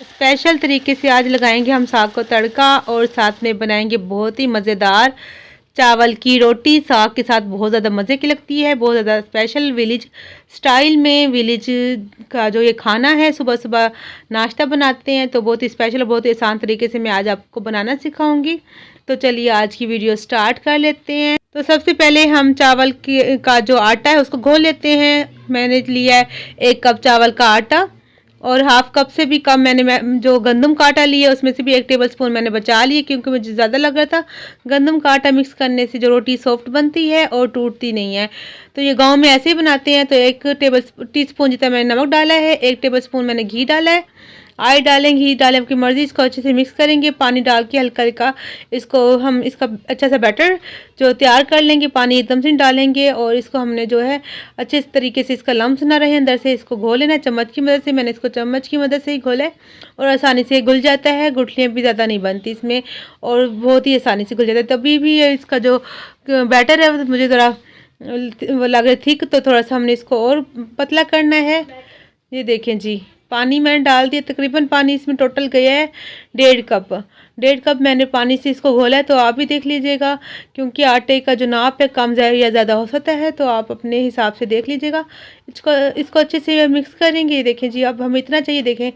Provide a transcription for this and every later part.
Special तरीके से आज लगाएंगे हम साग को तड़का और साथ में बनाएंगे बहुत ही मज़ेदार चावल की रोटी। साग के साथ बहुत ज़्यादा मज़े की लगती है, बहुत ज़्यादा स्पेशल विलेज स्टाइल में विलेज का जो ये खाना है, सुबह सुबह नाश्ता बनाते हैं तो बहुत ही स्पेशल, बहुत ही आसान तरीके से मैं आज आपको बनाना सिखाऊंगी। तो चलिए आज की वीडियो स्टार्ट कर लेते हैं। तो सबसे पहले हम चावल की का जो आटा है उसको घोल लेते हैं। मैंने लिया है 1 कप चावल का आटा और हाफ कप से भी कम मैंने जो गंदम का आटा लिया उसमें से भी 1 टेबल स्पून मैंने बचा लिए, क्योंकि मुझे ज़्यादा लग रहा था। गंदम का आटा मिक्स करने से जो रोटी सॉफ्ट बनती है और टूटती नहीं है। तो ये गांव में ऐसे ही बनाते हैं। तो 1 टी स्पून जितना मैंने नमक डाला है, 1 टेबल स्पून मैंने घी डाला है। आई डालेंगे, घी डालें आपकी मर्ज़ी। इसको अच्छे से मिक्स करेंगे, पानी डाल के हल्का हल्का इसको हम इसका अच्छा सा बैटर जो तैयार कर लेंगे। पानी एकदम से नहीं डालेंगे और इसको हमने जो है अच्छे तरीके से इसका लम्स ना रहे अंदर से इसको घोल लेना है चम्मच की मदद से। मैंने इसको चम्मच की मदद से ही घोला है और आसानी से घुल जाता है। गुठलियाँ भी ज़्यादा नहीं बनती इसमें और बहुत ही आसानी से घुल जाता है। तभी भी इसका जो बैटर है मुझे ज़रा वो लग रहा थिक, तो थोड़ा सा हमने इसको और पतला करना है। ये देखें जी, पानी मैंने डाल दिया, तकरीबन पानी इसमें टोटल गया है 1.5 कप मैंने पानी से इसको घोला है। तो आप भी देख लीजिएगा, क्योंकि आटे का जो नाप है कम या ज़्यादा हो सकता है, तो आप अपने हिसाब से देख लीजिएगा। इसको अच्छे से मिक्स करेंगे। ये देखें जी, अब हमें इतना चाहिए, देखें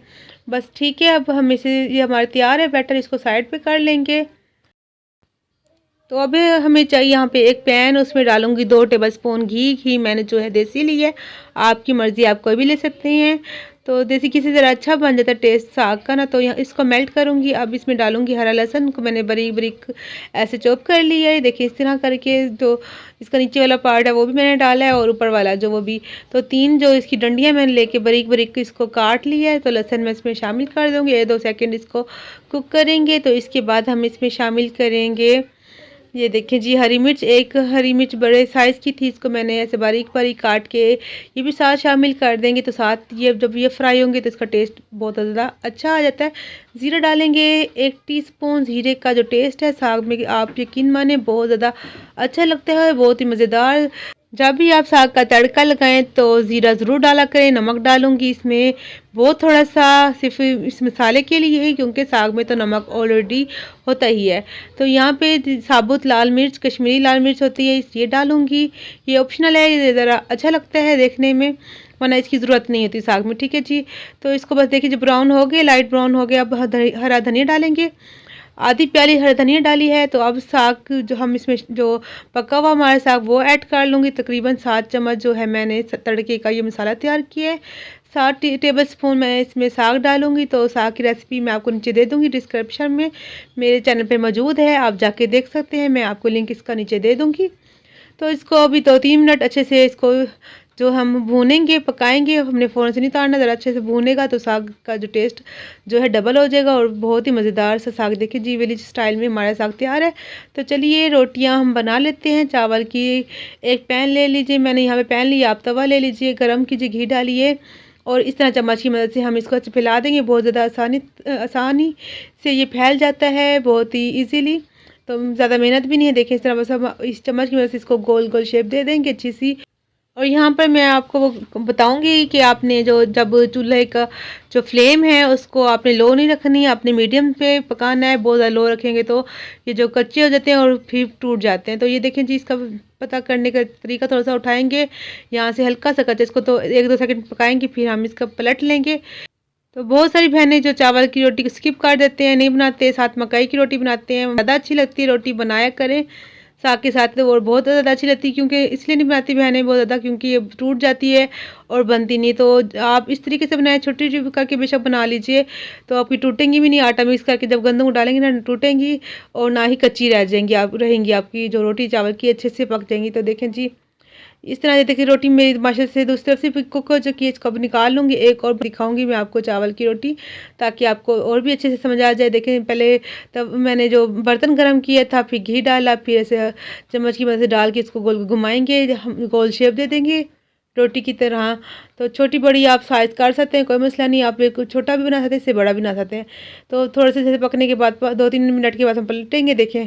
बस ठीक है। अब हम इसे ये हमारा तैयार है बैटर, इसको साइड पे कर लेंगे। तो अभी हमें चाहिए यहाँ पे एक पैन, उसमें डालूंगी 2 टेबल स्पून घी मैंने जो है देसी ली है, आपकी मर्ज़ी आप कोई भी ले सकते हैं। तो देसी घी से ज़रा अच्छा बन जाता है टेस्ट साग का ना। तो यहाँ इसको मेल्ट करूँगी। अब इसमें डालूंगी हरा लहसुन को मैंने बारीक बारीक ऐसे चॉप कर लिया है। देखिए इस तरह करके जो इसका नीचे वाला पार्ट है वो भी मैंने डाला है और ऊपर वाला जो वो भी। तो 3 जो इसकी डंडियाँ मैंने लेके बारीक बारीक इसको काट लिया है। तो लहसुन मैं इसमें शामिल कर दूँगी। 1-2 सेकेंड इसको कुक करेंगे। तो इसके बाद हम इसमें शामिल करेंगे, ये देखें जी, हरी मिर्च। 1 हरी मिर्च बड़े साइज़ की थी, इसको मैंने ऐसे बारीक बारीक काट के ये भी साथ शामिल कर देंगे। तो साथ ये जब ये फ्राई होंगे तो इसका टेस्ट बहुत ज़्यादा अच्छा आ जाता है। ज़ीरा डालेंगे 1 टीस्पून। ज़ीरे का जो टेस्ट है साग में आप यकीन माने बहुत ज़्यादा अच्छा लगता है, बहुत ही मज़ेदार। जब भी आप साग का तड़का लगाएं तो ज़ीरा ज़रूर डाला करें। नमक डालूंगी इसमें बहुत थोड़ा सा, सिर्फ इस मसाले के लिए ही, क्योंकि साग में तो नमक ऑलरेडी होता ही है। तो यहाँ पे साबुत लाल मिर्च, कश्मीरी लाल मिर्च होती है, ये डालूंगी। ये ऑप्शनल है, ये ज़रा अच्छा लगता है देखने में, वरना इसकी ज़रूरत नहीं होती साग में। ठीक है जी, तो इसको बस देखिए, जो ब्राउन हो गया, लाइट ब्राउन हो गया। अब हरा धनिया डालेंगे, आधी प्याली हरी धनिया डाली है। तो अब साग जो हम इसमें जो पका हुआ हमारा साग वो ऐड कर लूँगी। तकरीबन 7 चम्मच जो है मैंने तड़के का ये मसाला तैयार किया है। 7 टेबल स्पून मैं इसमें साग डालूँगी। तो साग की रेसिपी मैं आपको नीचे दे दूँगी, डिस्क्रिप्शन में मेरे चैनल पे मौजूद है, आप जाके देख सकते हैं। मैं आपको लिंक इसका नीचे दे दूँगी। तो इसको अभी 2-3 मिनट अच्छे से इसको जो हम भूनेंगे, पकाएंगे। हमने फ़ौरन से नहीं उतारना, ज़रा अच्छे से भूनेगा तो साग का जो टेस्ट जो है डबल हो जाएगा और बहुत ही मज़ेदार सा साग। देखिए जी, विलेज स्टाइल में हमारा साग तैयार है। तो चलिए रोटियां हम बना लेते हैं। चावल की एक पैन ले लीजिए, मैंने यहाँ पे पैन लिया, आप तवा ले लीजिए, गरम कीजिए, घी डालिए और इस तरह चम्मच की मदद से हम इसको अच्छे फैला देंगे। बहुत ज़्यादा आसानी से ये फैल जाता है, बहुत ही ईजीली। तो ज़्यादा मेहनत भी नहीं है। देखिए इस तरह बस हम इस चम्मच की मदद से इसको गोल गोल शेप दे देंगे अच्छी सी। और यहाँ पर मैं आपको वो बताऊंगी कि आपने जो जब चूल्हे का जो फ्लेम है उसको आपने लो नहीं रखनी है, आपने मीडियम पे पकाना है। बहुत ज़्यादा लो रखेंगे तो ये जो कच्चे हो जाते हैं और फिर टूट जाते हैं। तो ये देखें जी, इसका पता करने का तरीका, थोड़ा सा उठाएंगे यहाँ से हल्का सा कच्चा, इसको तो 1-2 सेकंड पकाएंगे, फिर हम इसका पलट लेंगे। तो बहुत सारी बहनें जो चावल की रोटी को स्किप कर देते हैं, नहीं बनाते, साथ मकई की रोटी बनाते हैं। ज़्यादा अच्छी लगती है रोटी, बनाया करें साग के साथ। और बहुत ज़्यादा अच्छी लगती है, क्योंकि इसलिए नहीं बनाती बहनें बहुत ज़्यादा, क्योंकि ये टूट जाती है और बनती नहीं। तो आप इस तरीके से बनाएं, छोटी छोटी करके बेशक बना लीजिए, तो आपकी टूटेंगी भी नहीं। आटा मिक्स करके जब गंदम डालेंगे ना, टूटेंगी और ना ही कच्ची रह जाएंगी, आप रहेंगी आपकी जो रोटी चावल की अच्छे से पक जाएंगी। तो देखें जी, इस तरह देखिए रोटी मेरी माशा से दूसरी तरफ से कुक हो चुकी है। इसको अब निकाल लूँगी, एक और दिखाऊंगी मैं आपको चावल की रोटी, ताकि आपको और भी अच्छे से समझ आ जाए। देखें पहले तब मैंने जो बर्तन गर्म किया था, फिर घी डाला, फिर ऐसे चम्मच की मदद से डाल के इसको गोल घुमाएंगे, हम गोल शेप दे देंगे रोटी की तरह। तो छोटी बड़ी आप साइज़ कर सकते हैं, कोई मसला नहीं। आप एक छोटा भी बना सकते हैं, इससे बड़ा भी बना सकते हैं। तो थोड़े से जैसे पकने के बाद 2-3 मिनट के बाद हम पलटेंगे। देखें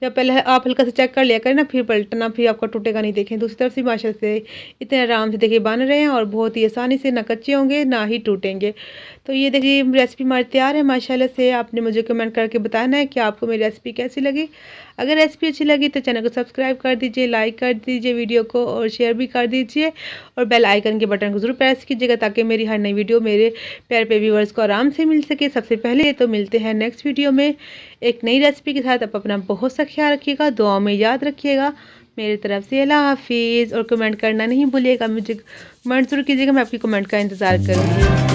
जब पहले आप हल्का सा चेक कर लिया करें ना, फिर पलटना, फिर आपका टूटेगा नहीं। देखें दूसरी तरफ से माशाल्लाह से इतने आराम से देखिए बन रहे हैं और बहुत ही आसानी से, ना कच्चे होंगे ना ही टूटेंगे। तो ये देखिए रेसिपी हमारी तैयार है माशाल्लाह से। आपने मुझे कमेंट करके बताना है कि आपको मेरी रेसिपी कैसी लगी। अगर रेसिपी अच्छी लगी तो चैनल को सब्सक्राइब कर दीजिए, लाइक कर दीजिए वीडियो को और शेयर भी कर दीजिए, और बेल आइकन के बटन को ज़रूर प्रेस कीजिएगा ताकि मेरी हर नई वीडियो मेरे प्यारे पे व्यूवर्स को आराम से मिल सके सबसे पहले। तो मिलते हैं नेक्स्ट वीडियो में एक नई रेसिपी के साथ। आप अपना बहुत सा ख्याल रखिएगा, दुआ में याद रखिएगा। मेरी तरफ से अल्लाह हाफिज़। और कमेंट करना नहीं भूलिएगा, मुझे कमेंट ज़रूर कीजिएगा, मैं आपकी कमेंट का इंतज़ार करूँगी।